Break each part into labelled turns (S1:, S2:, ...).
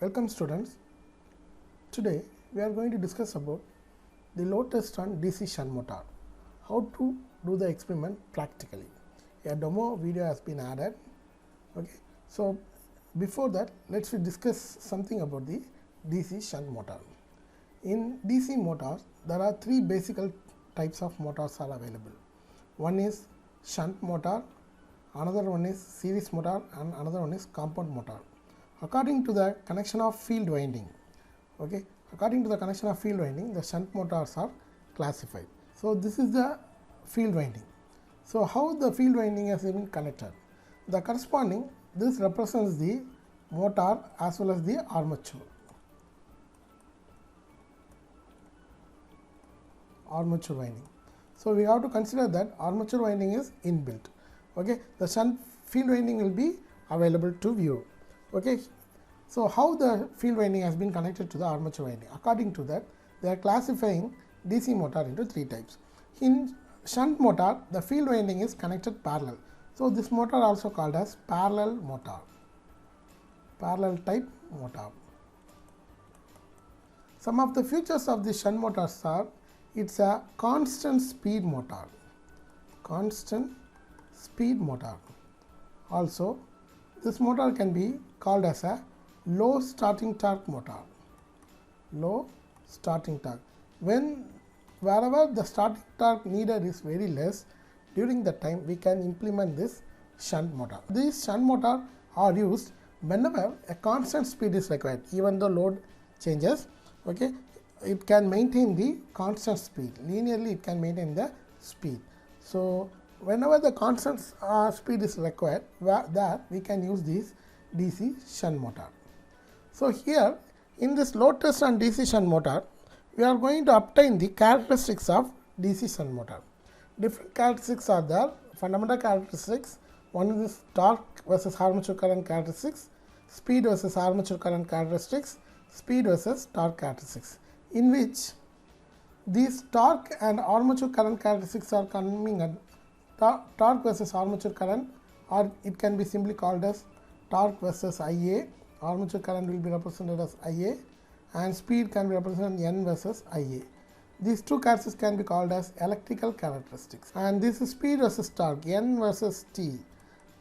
S1: Welcome students. Today we are going to discuss about the load test on DC shunt motor. How to do the experiment practically. A demo video has been added. Okay. So before that, let's discuss something about the DC shunt motor. In DC motors, there are three basic types of motors are available. One is shunt motor, another one is series motor, and another one is compound motor. According to the connection of field winding, the shunt motors are classified. So this is the field winding. So how the field winding has been connected? The corresponding, this represents the motor as well as the armature winding. So we have to consider that armature winding is inbuilt. Okay, the shunt field winding will be available to view. Okay, so how the field winding has been connected to the armature winding? According to that, they are classifying DC motor into three types. In shunt motor, the field winding is connected parallel. So this motor also called as parallel motor, parallel type motor. Some of the features of the shunt motors are, it's a constant speed motor, Also, this motor can be called as a low starting torque motor, wherever the starting torque needed is very less, during that time we can implement this shunt motor. These shunt motors are used whenever a constant speed is required, even though load changes. Okay, it can maintain the constant speed, linearly it can maintain the speed. So whenever the constant speed is required, that we can use this DC shunt motor. So here in this load test on DC shunt motor, we are going to obtain the characteristics of DC shunt motor. Different characteristics are there, fundamental characteristics. One is torque versus armature current characteristics, speed versus armature current characteristics, speed versus torque characteristics, in which these torque and armature current characteristics are coming at torque versus armature current, or it can be simply called as torque versus Ia. Armature current will be represented as Ia, and speed can be represented N versus Ia. These two characteristics can be called as electrical characteristics, and this is speed versus torque, N versus T.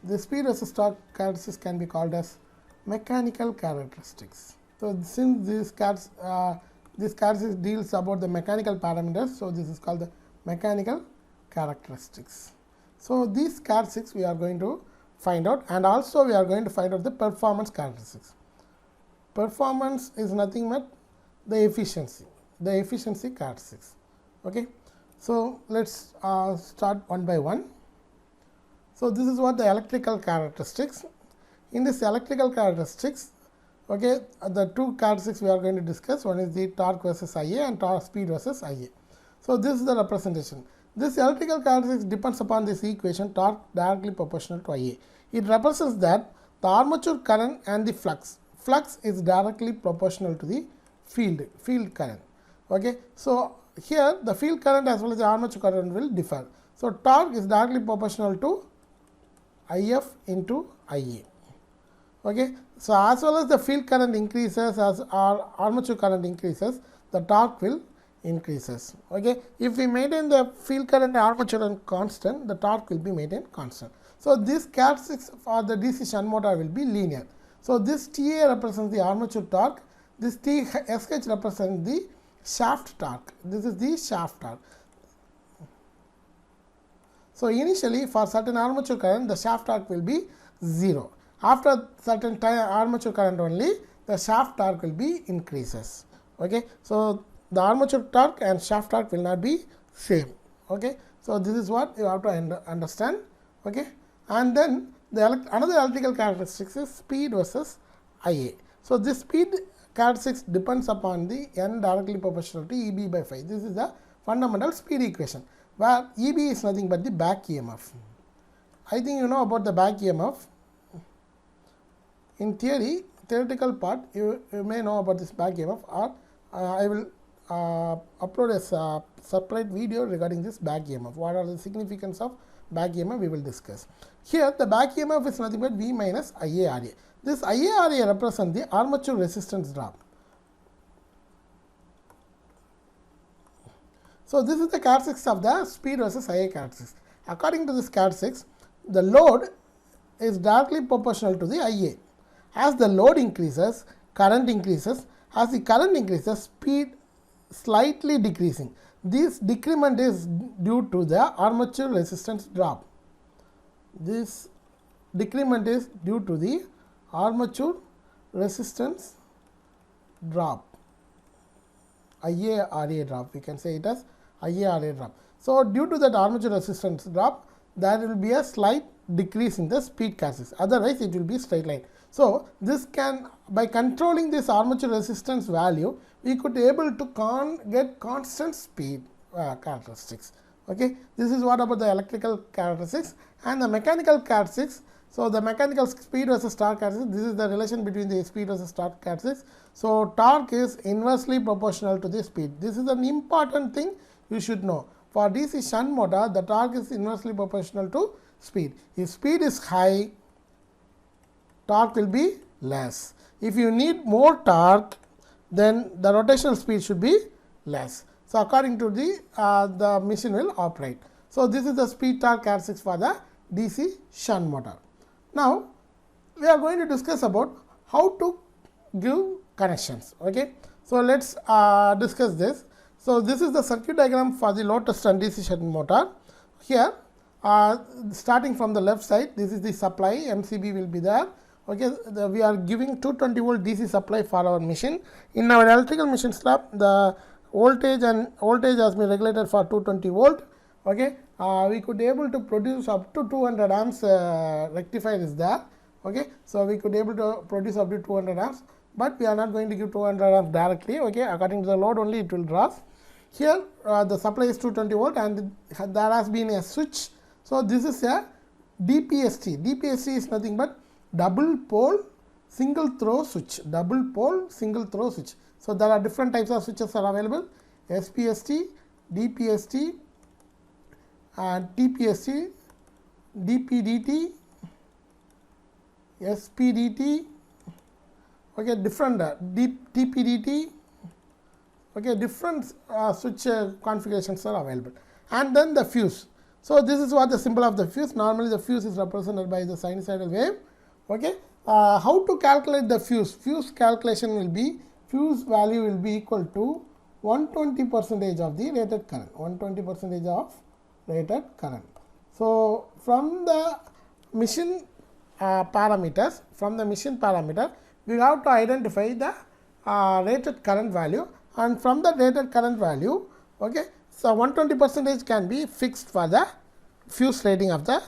S1: The speed versus torque characteristics can be called as mechanical characteristics. So since this characteristic deals about the mechanical parameters, so this is called the mechanical characteristics. So these characteristics we are going to find out, and also we are going to find out the performance characteristics. Performance is nothing but the efficiency characteristics. Okay, so let's start one by one. So this is what the electrical characteristics. In this electrical characteristics, okay, the two characteristics we are going to discuss. One is the torque versus Ia and torque speed versus Ia. So this is the representation. This electrical characteristics depends upon this equation, torque directly proportional to Ia. It represents that the armature current and the flux is directly proportional to the field current. Okay, so here the field current as well as the armature current will differ. So torque is directly proportional to If into Ia. Okay, so as well as the field current increases, as our armature current increases, the torque will increases. Okay, if we maintain the field current and armature current constant, the torque will be maintained constant. So these characteristics for the DC shunt motor will be linear. So this TA represents the armature torque, this SH represents the shaft torque. This is the shaft torque. So initially for certain armature current, the shaft torque will be 0. After certain time armature current only, the shaft torque will be increases. Okay, so the armature torque and shaft torque will not be same. Okay, so this is what you have to understand. Okay, and then another electrical characteristics is speed versus Ia. So this speed characteristics depends upon the N directly proportional to Eb by phi. This is the fundamental speed equation, where Eb is nothing but the back EMF. I think you know about the back EMF. In theoretical part, you may know about this back EMF, or I will upload a separate video regarding this back EMF. What are the significance of back EMF we will discuss. Here the back EMF is nothing but V minus IaRa. This IaRa represents the armature resistance drop. So this is the characteristics of the speed versus Ia characteristics. According to this characteristics, the load is directly proportional to the Ia. As the load increases, current increases. As the current increases, speed slightly decreasing. This decrement is due to the armature resistance drop. This decrement is due to the armature resistance drop. IaRa drop. We can say it as IaRa drop. So due to that armature resistance drop, there will be a slight decrease in the speed characteristics. Otherwise, it will be straight line. So this can, by controlling this armature resistance value, we could able to get constant speed characteristics. Okay, this is what about the electrical characteristics and the mechanical characteristics. So the mechanical speed versus torque characteristics. This is the relation between the speed versus torque characteristics. So torque is inversely proportional to the speed. This is an important thing you should know. For DC shunt motor, the torque is inversely proportional to speed. If speed is high, torque will be less. If you need more torque, then the rotational speed should be less. So according to the machine will operate. So this is the speed torque characteristics for the DC shunt motor. Now we are going to discuss about how to give connections. Okay, so let's discuss this. So this is the circuit diagram for the load test and DC shunt motor. Here, starting from the left side, this is the supply. MCB will be there. Okay, we are giving 220 volt DC supply for our machine. In our electrical machine slab, the voltage has been regulated for 220 volt. Okay, we could able to produce up to 200 amps. Rectifier is there. Okay, so we could able to produce up to 200 amps, but we are not going to give 200 amps directly. Okay, according to the load only it will draw. Here the supply is 220 volt and there has been a switch. So this is a DPST. DPST is nothing but double pole single throw switch. Double pole single throw switch. So there are different types of switches are available: SPST, DPST, TPST, DPDT, SPDT. Okay, different TPDT. Okay, different switch configurations are available, and then the fuse. So this is what the symbol of the fuse. Normally the fuse is represented by the sinusoidal wave. Okay, how to calculate the fuse? Fuse calculation will be, fuse value will be equal to 120% of the rated current. 120% of rated current. So from the machine parameters, we have to identify the rated current value, and from the rated current value, okay, so 120% can be fixed for the fuse rating of the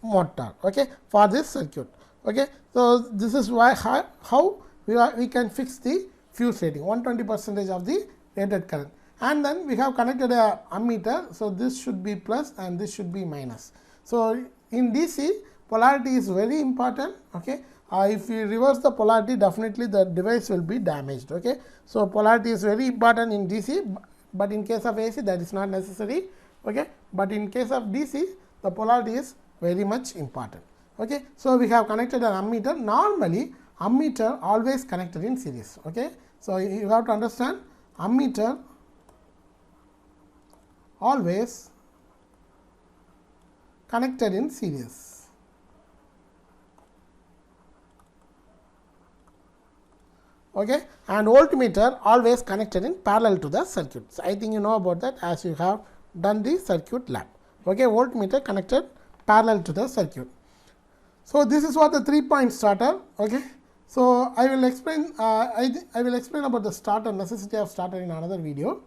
S1: motor, okay, for this circuit. Okay, so this is why how we can fix the fuse rating, 120% of the rated current. And then we have connected a ammeter. So this should be plus and this should be minus. So in DC, polarity is very important. Okay, if you reverse the polarity, definitely the device will be damaged. Okay, so polarity is very important in DC, but in case of AC that is not necessary. Okay, but in case of DC, the polarity is very much important. Okay, so we have connected an ammeter. Normally ammeter always connected in series. Okay, so you have to understand, ammeter always connected in series. Okay, and voltmeter always connected in parallel to the circuit. So I think you know about that as you have done the circuit lab. Okay, voltmeter connected parallel to the circuit. So this is what the 3-point starter. Okay, so I will explain. I will explain about the starter, necessity of starter in another video.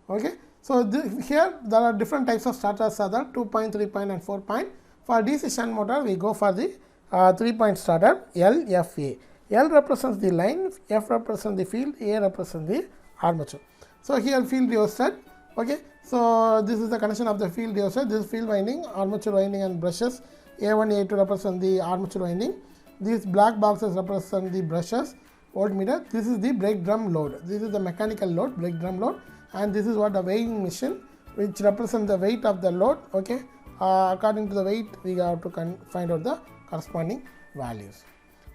S1: Okay, so here there are different types of starters are there: 2-point, 3-point, and 4-point. For DC shunt motor, we go for the 3-point starter. LFA. L represents the line, F represents the field, A represents the armature. So here field rheostat. Okay, so this is the connection of the field rheostat. This is field winding, armature winding, and brushes. A1, A2 represent the armature winding. These black boxes represent the brushes, voltmeter. This is the brake drum load. This is the mechanical load, brake drum load, and this is what the weighing machine, which represents the weight of the load. Okay, according to the weight we have to find out the corresponding values.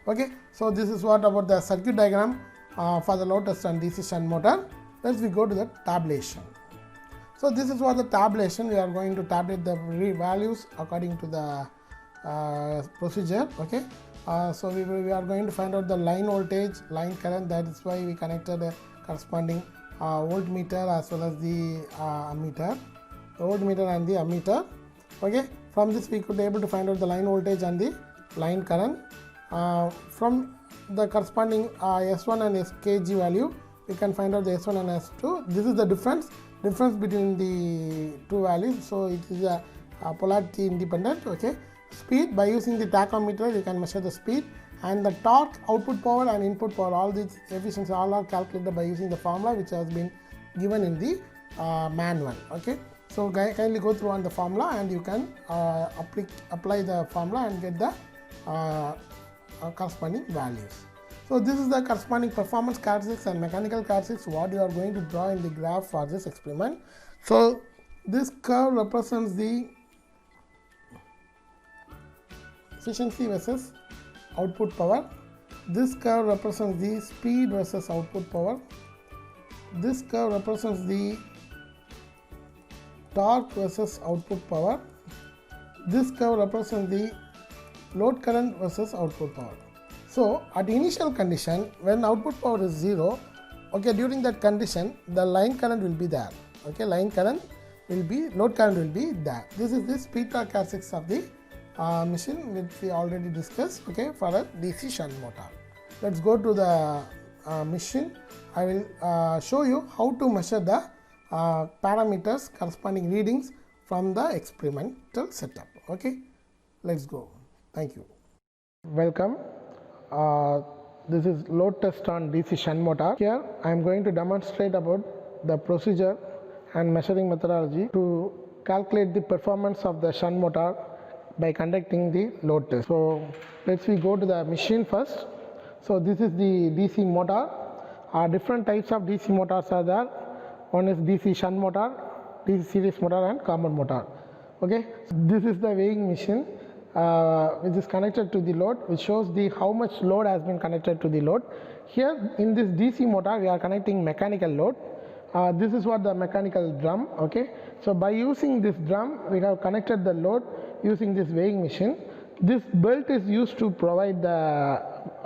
S1: Okay, so this is what about the circuit diagram for the load test and DC shunt motor. Let's we go to the tabulation. So this is what the tabulation, we are going to tabulate the values according to the procedure. Okay, so we are going to find out the line voltage, line current. That is why we connected a corresponding voltmeter as well as the ammeter, voltmeter and the ammeter. Okay, from this we could be able to find out the line voltage and the line current. From the corresponding S1 and SKG value, we can find out the S1 and S2. This is the difference between the two values. So it is a polarity independent. Okay, speed, by using the tachometer you can measure the speed, and the torque, output power and input power, all these efficiency all are calculated by using the formula which has been given in the manual. Okay, so kindly go through on the formula and you can apply the formula and get the corresponding values. So this is the corresponding performance characteristics and mechanical characteristics what you are going to draw in the graph for this experiment. So this curve represents the efficiency versus output power. This curve represents the speed versus output power. This curve represents the torque versus output power. This curve represents the load current versus output power. So at initial condition, when output power is 0, okay, during that condition the line current will be there. Okay, line current will be, load current will be there. This is the speed torque characteristics of the machine which we already discussed. Okay, for a DC shunt motor. Let's go to the machine. I will show you how to measure the parameters, corresponding readings from the experimental setup. Okay, let's go. Thank you. Welcome. This is load test on DC shunt motor. Here I am going to demonstrate about the procedure and measuring methodology to calculate the performance of the shunt motor by conducting the load test. So let's we go to the machine first. So this is the DC motor. Different types of DC motors are there. One is DC shunt motor, DC series motor and common motor. Okay, so this is the weighing machine which is connected to the load, which shows the how much load has been connected to the load. Here in this DC motor we are connecting mechanical load. This is what the mechanical drum. Okay, so by using this drum we have connected the load using this weighing machine. This belt is used to provide the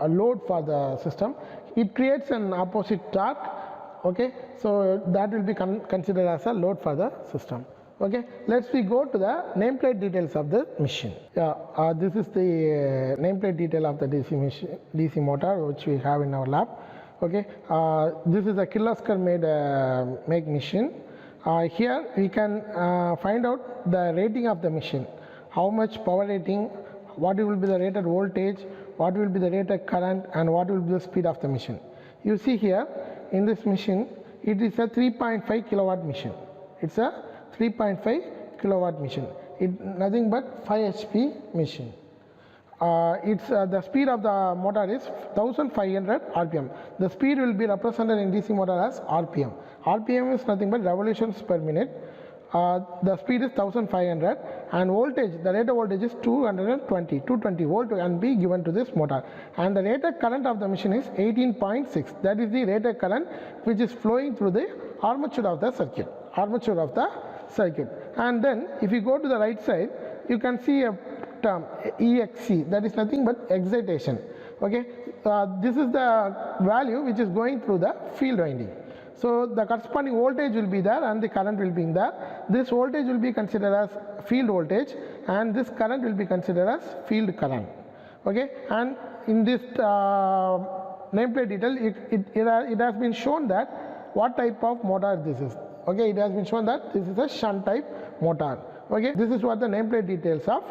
S1: load for the system. It creates an opposite torque. Okay, so that will be considered as a load for the system. Okay, let's we go to the nameplate details of the machine. This is the nameplate detail of the DC motor which we have in our lab. Okay, this is a Kirloskar made make machine. Here we can find out the rating of the machine, how much power rating, what will be the rated voltage, what will be the rated current, and what will be the speed of the machine. You see here in this machine it is a 3.5 kilowatt machine. It's a 3.5 kilowatt machine. It nothing but 5 HP machine. The speed of the motor is 1500 RPM. The speed will be represented in DC motor as RPM. RPM is nothing but revolutions per minute. The speed is 1500 and voltage, the rated voltage is 220 volt can be given to this motor, and the rated current of the machine is 18.6. that is the rated current which is flowing through the armature of the circuit. And then if you go to the right side you can see a term EXC, that is nothing but excitation. Okay, this is the value which is going through the field winding. So the corresponding voltage will be there and the current will be in there. This voltage will be considered as field voltage and this current will be considered as field current. Okay, and in this nameplate detail it has been shown that what type of motor this is. Okay, it has been shown that this is a shunt type motor. Okay, this is what the nameplate details of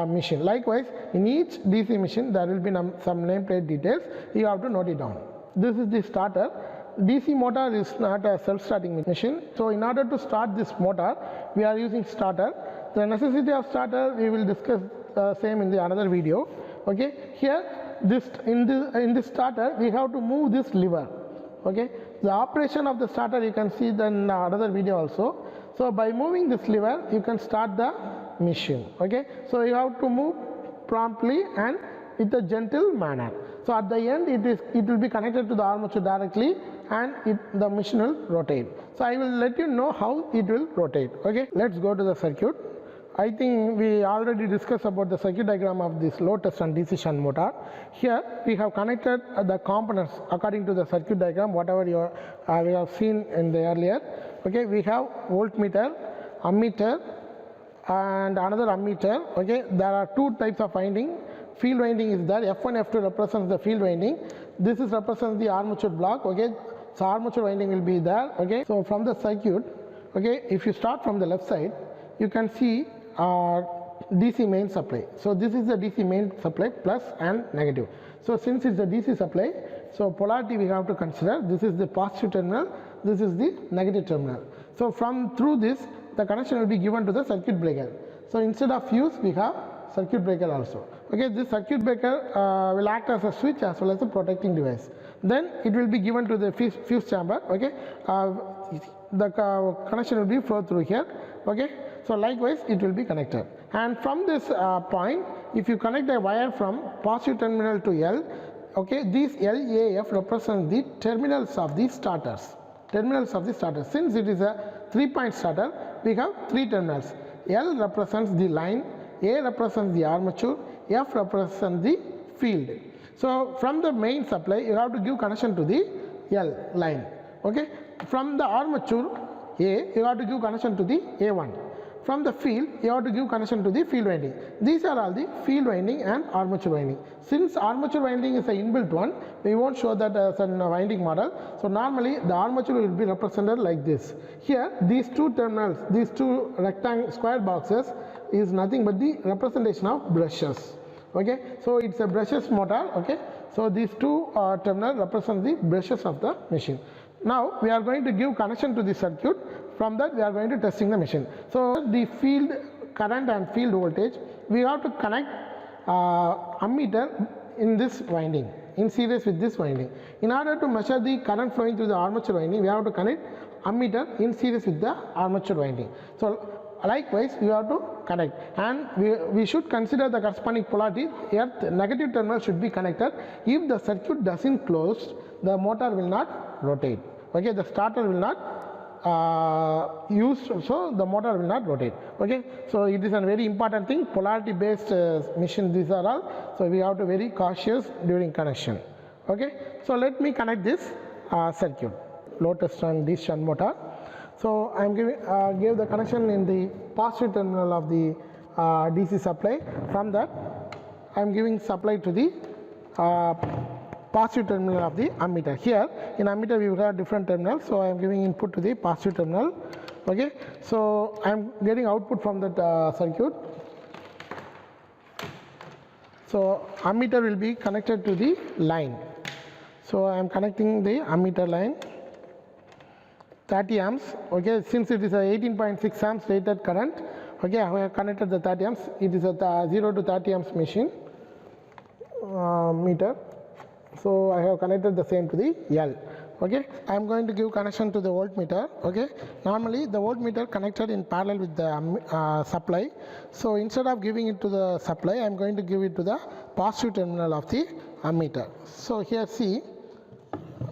S1: machine. Likewise, in each DC machine there will be some nameplate details. You have to note it down. This is the starter. DC motor is not a self-starting machine. So in order to start this motor, we are using starter. The necessity of starter we will discuss same in the another video. Okay, here in this starter we have to move this lever. Okay, the operation of the starter you can see in another video also. So by moving this lever you can start the machine. Okay, so you have to move promptly and with a gentle manner. So at the end it will be connected to the armature directly, and the machine will rotate. So I will let you know how it will rotate. Okay, let's go to the circuit. I think we already discussed about the circuit diagram of this load test and DC shunt motor. Here we have connected the components according to the circuit diagram, whatever we have seen in the earlier. Okay, we have voltmeter, ammeter, and another ammeter. Okay, there are two types of winding. Field winding is there. F1, F2 represents the field winding. This is represents the armature block. Okay, so armature winding will be there. Okay, so from the circuit, okay, if you start from the left side, you can see DC main supply. So this is the DC main supply, plus and negative. So since it's the DC supply, so polarity we have to consider. This is the positive terminal, this is the negative terminal. So through this, the connection will be given to the circuit breaker. So instead of fuse, we have circuit breaker also. Okay, this circuit breaker will act as a switch as well as a protecting device. Then it will be given to the fuse chamber. Okay, the connection will be flow through here. Okay, so likewise it will be connected, and from this point, if you connect a wire from positive terminal to L, okay, these LAF represent the terminals of the starters. Since it is a 3-point starter, we have 3 terminals. L represents the line, A represents the armature, F represents the field. So from the main supply, you have to give connection to the L line. Okay, from the armature A, you have to give connection to the A1. From the field, you have to give connection to the field winding. These are all the field winding and armature winding. Since armature winding is an inbuilt one, we won't show that as a winding model. So normally the armature will be represented like this. Here, these two terminals, these two rectangle square boxes is nothing but the representation of brushes. Okay, so it's a brushes motor. Okay, so these two terminals represent the brushes of the machine. Now we are going to give connection to the circuit. From that we are going to testing the machine. So the field current and field voltage, we have to connect ammeter in this winding, in series with this winding. In order to measure the current flowing through the armature winding, we have to connect ammeter in series with the armature winding. So likewise we have to connect, and we should consider the corresponding polarity. Here the negative terminal should be connected. If the circuit doesn't close, the motor will not rotate. Okay, the starter will not used, so the motor will not rotate. Okay, so it is a very important thing, polarity based machine these are all, so we have to be very cautious during connection. Okay, so let me connect this circuit, load test and DC shunt motor. So I am give the connection in the positive terminal of the DC supply. From that I am giving supply to the positive terminal of the ammeter. Here in ammeter we have different terminals, so I am giving input to the positive terminal. Okay, so I am getting output from that circuit. So ammeter will be connected to the line. So I am connecting the ammeter line, 30 amps. Okay, since it is a 18.6 amps rated current. Okay, I have connected the 30 amps. It is a 0 to 30 amps machine meter. So I have connected the same to the L. Okay, I am going to give connection to the voltmeter. Okay, normally the voltmeter connected in parallel with the supply. So instead of giving it to the supply, I am going to give it to the positive terminal of the ammeter. So here see,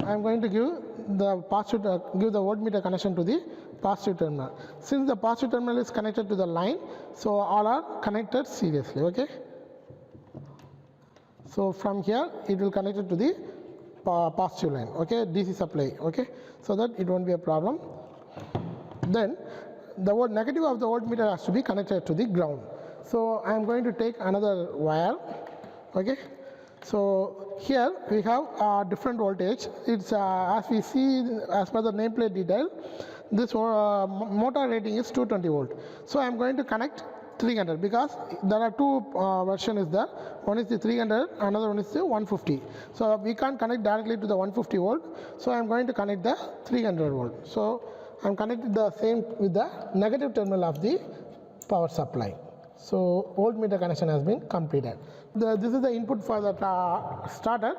S1: I am going to give the voltmeter connection to the positive terminal. Since the positive terminal is connected to the line, so all are connected seriously. Okay. So from here it will connect it to the positive line, okay, DC supply, okay, so that it won't be a problem. Then the negative of the voltmeter has to be connected to the ground. So I am going to take another wire. Okay, so here we have different voltage. It's as we see as per the nameplate detail, this motor rating is 220 volt. So I am going to connect 300 because there are two version is there. One is the 300, another one is the 150. So we can't connect directly to the 150 volt. So I am going to connect the 300 volt. So I am connected the same with the negative terminal of the power supply. So voltmeter connection has been completed. This is the input for the starter.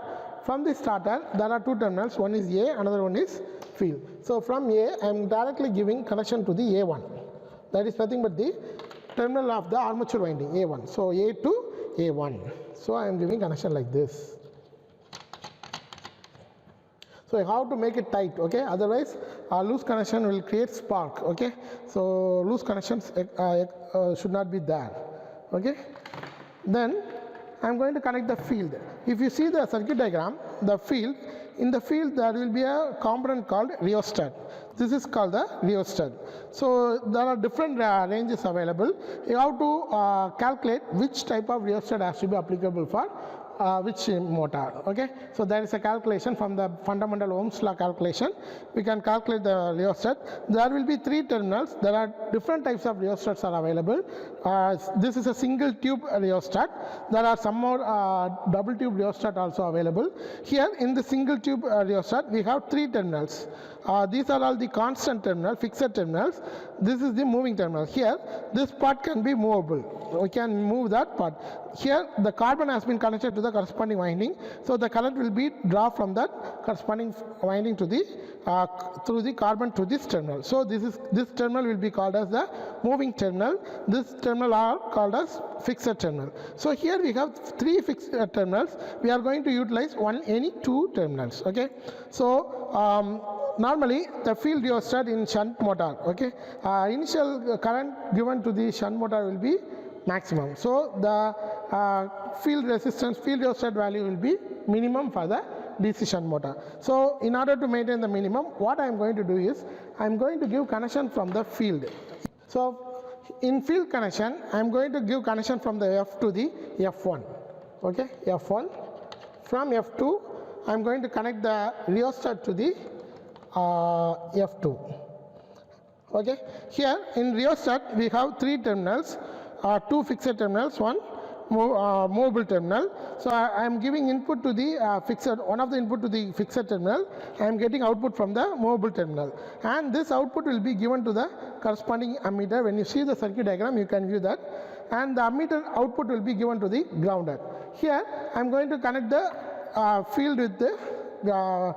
S1: From the starter there are two terminals. One is A, another one is field. So from A I am directly giving connection to the A1. That is nothing but the terminal of the armature winding A1. So A to A1. So I am giving connection like this. So how to make it tight, okay? Otherwise, loose connection will create spark, okay? So loose connections should not be there, okay? Then I am going to connect the field. If you see the circuit diagram, the field, in the field there will be a component called rheostat. This is called the rheostat. So there are different ranges available. You have to calculate which type of rheostat has to be applicable for which motor, okay? So there is a calculation from the fundamental Ohm's law calculation. We can calculate the rheostat. There will be 3 terminals. There are different types of rheostats are available. This is a single tube rheostat. There are some more double tube rheostat also available. Here in the single tube rheostat we have 3 terminals. These are all the constant terminal, fixed terminals. This is the moving terminal. Here this part can be movable. We can move that part. Here the carbon has been connected to the corresponding winding, so the current will be drawn from that corresponding winding to the through the carbon to this terminal. So this terminal will be called as the moving terminal. This terminal are called as fixed terminal. So here we have 3 fixed terminals. We are going to utilize any 2 terminals, okay? So normally the field rheostat in shunt motor, okay, initial current given to the shunt motor will be maximum. So the field resistance, field rheostat value will be minimum for the DC shunt motor. So in order to maintain the minimum, what I am going to do is I am going to give connection from the field. So in field connection I am going to give connection from the F to the F1, okay, F1. From F2 I am going to connect the rheostat to the F2. Okay, here in rheostat we have 3 terminals, 2 fixed terminals, 1 movable terminal. So I am giving input to the one of the input to the fixed terminal. I am getting output from the movable terminal, and this output will be given to the corresponding ammeter. When you see the circuit diagram you can view that, and the ammeter output will be given to the grounder. Here I am going to connect the field with the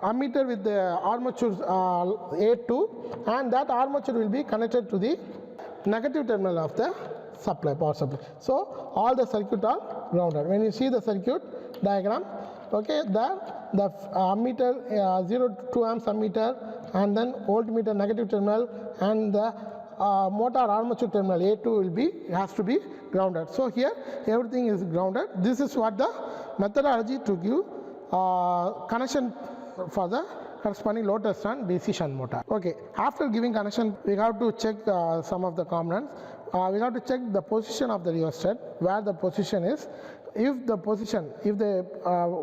S1: ammeter with the armature A2, and that armature will be connected to the negative terminal of the power supply. So all the circuit are grounded. When you see the circuit diagram, okay, the ammeter 0 to 2 amps ammeter, and then voltmeter negative terminal, and the motor armature terminal A2 has to be grounded. So here everything is grounded. This is what the methodology to give connection for the corresponding load test on DC shunt motor. Okay, after giving connection we have to check some of the components. We have to check the position of the rheostat, where the position is. If the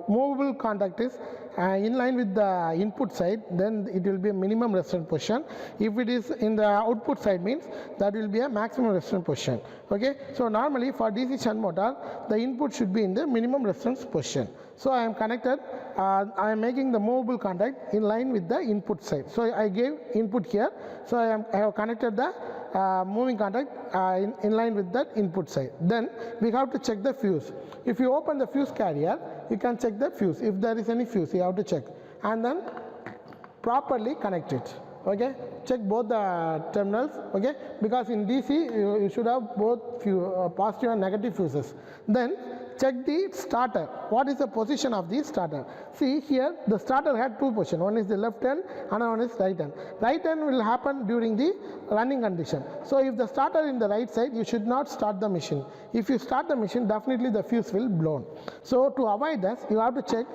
S1: movable contact is in line with the input side, then it will be a minimum resistance position. If it is in the output side, means that will be a maximum resistance position. Okay, so normally for DC shunt motor the input should be in the minimum resistance position. So I am connected, I am making the movable contact in line with the input side. So I gave input here, so I have connected the moving contact in line with that input side. Then we have to check the fuse. If you open the fuse carrier, you can check the fuse. If there is any fuse, you have to check, and then properly connect it. Okay, check both the terminals, okay, because in DC you should have both positive and negative fuses. Then check the starter. What is the position of the starter? See here the starter had 2 positions. One is the left hand, another one is right hand. Right hand will happen during the running condition. So if the starter in the right side, you should not start the machine. If you start the machine, definitely the fuse will blown. So to avoid this, you have to check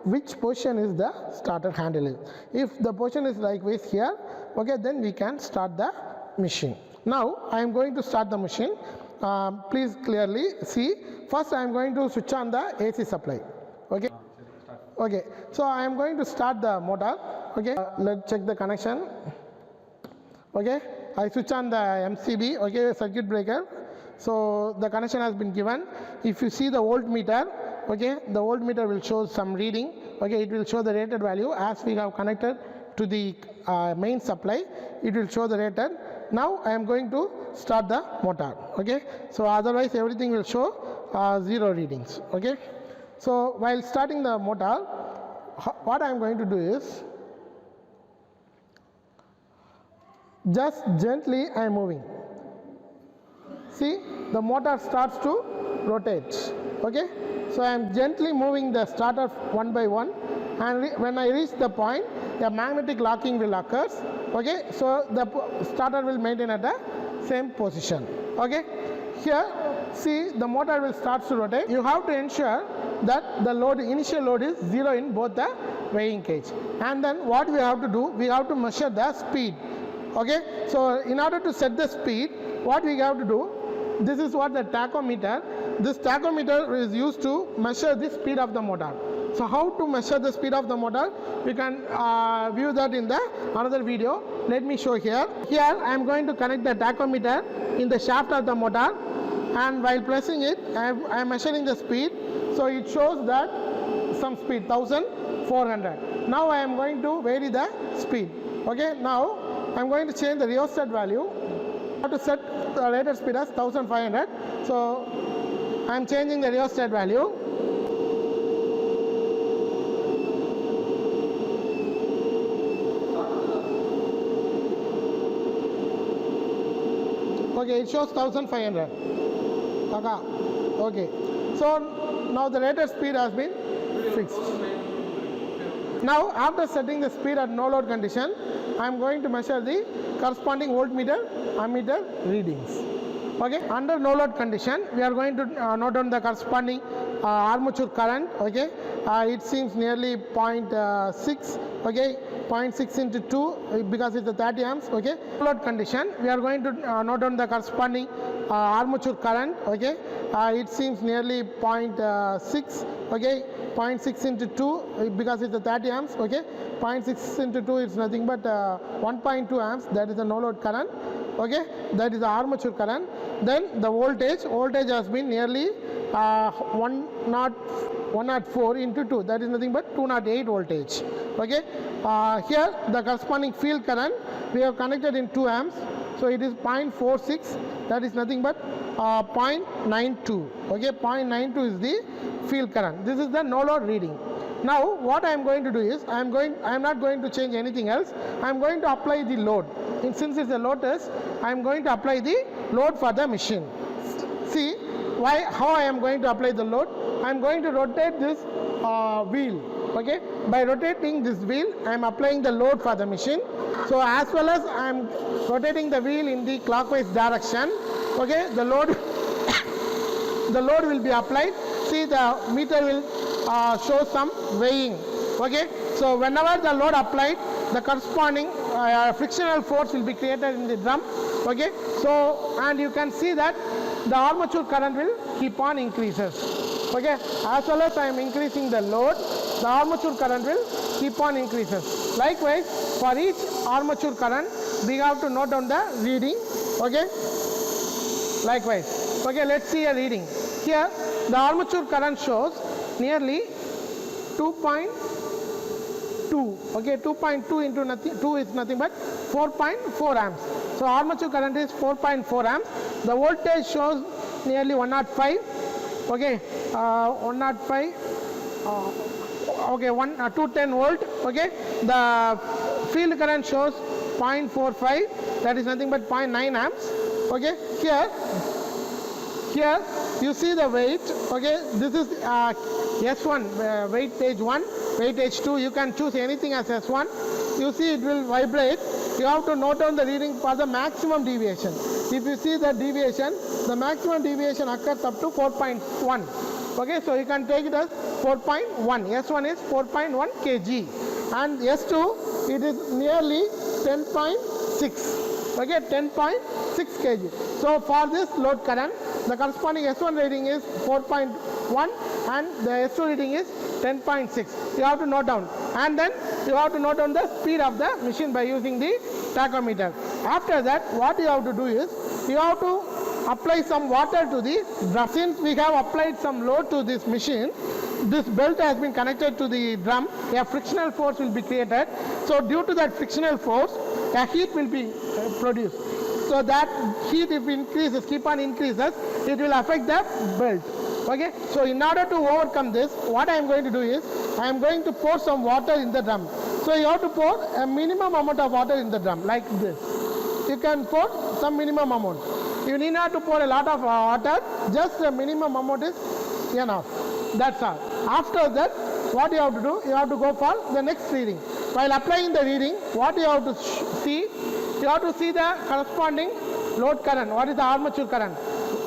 S1: which position is the starter handling. If the position is likewise here, okay, then we can start the machine. Now I am going to start the machine. Please clearly see. First I am going to switch on the AC supply. Okay. Okay. So I am going to start the motor. Okay. Let's check the connection. Okay. I switch on the MCB. Okay. Circuit breaker. So the connection has been given. If you see the voltmeter, okay, the voltmeter will show some reading. Okay. It will show the rated value as we have connected to the main supply. It will show the rated. Now I am going to start the motor. Okay, so otherwise everything will show 0 readings. Okay, so while starting the motor, what I am going to do is just gently I am moving. see the motor starts to rotate. Okay, so I am gently moving the starter one by one, and when I reach the point, a magnetic locking will occur. Okay, so the starter will maintain at the same position. Okay, here see the motor will start to rotate. You have to ensure that the initial load is 0 in both the weighing cage, and then what we have to do, we have to measure the speed. Okay, so in order to set the speed, what we have to do, this is what the tachometer. This tachometer is used to measure the speed of the motor. So how to measure the speed of the motor, you can view that in the another video. Let me show here. Here I am going to connect the tachometer in the shaft of the motor, and while pressing it, I am measuring the speed. So it shows that some speed 1400. Now I am going to vary the speed. Okay, now I am going to change the rheostat value. I have to set the rated speed as 1500. So I am changing the rheostat value. Okay, it shows 1500. Okay, so now the rated speed has been fixed. Now after setting the speed at no load condition, I am going to measure the corresponding voltmeter ammeter readings. Okay, under no load condition, we are going to note down the corresponding armature current. Okay, it seems nearly 0.6. Okay, 0.6 into 2 because it's a 30 amps. Okay, no load condition, we are going to note down the corresponding armature current. Okay, it seems nearly 0.6. Okay, 0.6 into 2 because it's a 30 amps. Okay, 0.6 into 2 is nothing but 1.2 amps. That is the no load current. Okay, that is the armature current. Then the voltage has been nearly 104 into 2, that is nothing but 208 voltage. Okay, here the corresponding field current we have connected in 2 amps, so it is 0.46, that is nothing but 0.92. Okay, 0.92 is the field current. This is the no load reading. Now what I am going to do is, I am not going to change anything else. I am going to apply the load. Since it's a load test, I am going to apply the load for the machine. See how I am going to apply the load. I am going to rotate this wheel. Okay, by rotating this wheel, I am applying the load for the machine. So as well as I am rotating the wheel in the clockwise direction. Okay, the load will be applied. See, the meter will show some weighing. Okay, so whenever the load applied, the corresponding frictional force will be created in the drum. Okay, so and you can see that the armature current will keep on increases. Okay, as well as I am increasing the load, the armature current will keep on increases. Likewise, for each armature current, we have to note down the reading. Okay, likewise. Okay, let's see a reading. Here, the armature current shows nearly 2.2. Okay, 2.2 into nothing, 2 is nothing but 4.4 amps. So armature current is 4.4 amps. The voltage shows nearly 105. Okay, 105. Okay, 210 volt. Okay, the field current shows 0.45. That is nothing but 0.9 amps. Okay, here you see the weight. Okay, this is S1, weightage 1, weightage 2. You can choose anything as S1. You see it will vibrate. You have to note down the reading for the maximum deviation. If you see the deviation, the maximum deviation occurs up to 4.1. Okay, so you can take it as 4.1. S1 is 4.1 kg, and S2 it is nearly 10.6. Okay, 10.6 kg. So for this load current, the corresponding S1 reading is 4.1 and the S2 reading is 10.6. You have to note down, and then you have to note down the speed of the machine by using the tachometer. After that, what you have to do is, you have to apply some water to the drum. Since we have applied some load to this machine, this belt has been connected to the drum, a frictional force will be created. So due to that frictional force, a heat will be produced. So that heat, if increases, keep on increases, it will affect the belt. Okay, so in order to overcome this, what I am going to do is, I am going to pour some water in the drum. So you have to pour a minimum amount of water in the drum, like this. You can pour some minimum amount. You need not to pour a lot of water, just the minimum amount is enough. That's all. After that, what you have to do, you have to go for the next reading. While applying the reading, what you have to see, you have to see the corresponding load current. What is the armature current?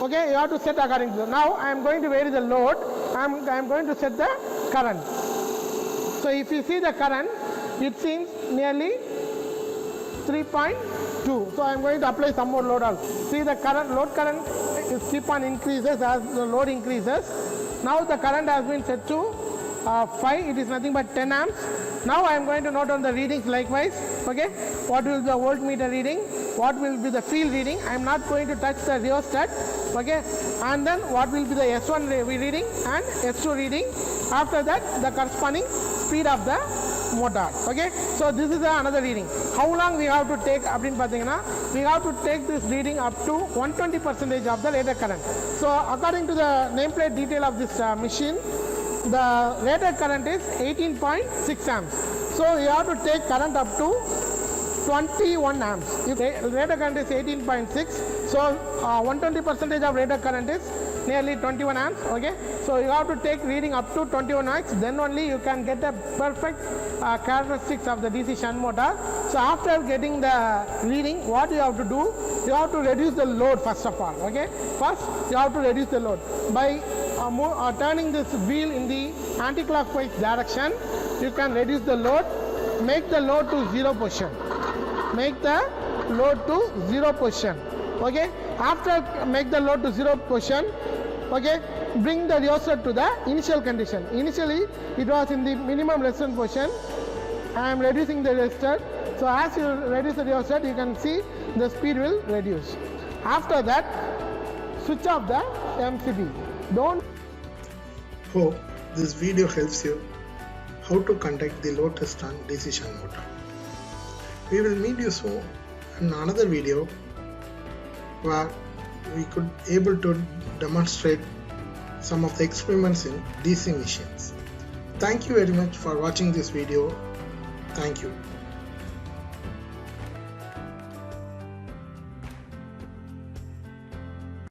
S1: Okay, you have to set according to that. Now I am going to vary the load. I am going to set the current. So if you see the current, it seems nearly 3.2. So I am going to apply some more load also. See the current, load current is keep on increases as the load increases. Now the current has been set to 5. It is nothing but 10 amps. Now I am going to note down the readings likewise. Okay, what will be the voltmeter reading? What will be the field reading? I am not going to touch the rheostat. Okay, and then what will be the S1 reading and S2 reading. After that, the corresponding speed of the motor. Okay, so this is another reading. How long we have to take? We have to take this reading up to 120% of the rated current. So according to the nameplate detail of this machine, the rated current is 18.6 amps. So you have to take current up to 21 amps. If rated current is 18.6, so 120% of rated current is nearly 21 amps. Okay, so you have to take reading up to 21 amps, then only you can get a perfect characteristics of the DC shunt motor. So after getting the reading, what you have to do, you have to reduce the load first of all. Okay, first you have to reduce the load by turning this wheel in the anti-clockwise direction. You can reduce the load, make the load to 0 position. Make the load to 0 position. Okay, after make the load to 0 position, okay, bring the rheostat to the initial condition. Initially it was in the minimum resistance position. I am reducing the rheostat. So as you reduce the rheostat, you can see the speed will reduce. After that, switch off the MCB. Don't.
S2: Hope this video helps you how to conduct the load test on DC shunt motor. We will meet you soon in another video where we could able to demonstrate some of the experiments in DC machines. Thank you very much for watching this video. Thank you.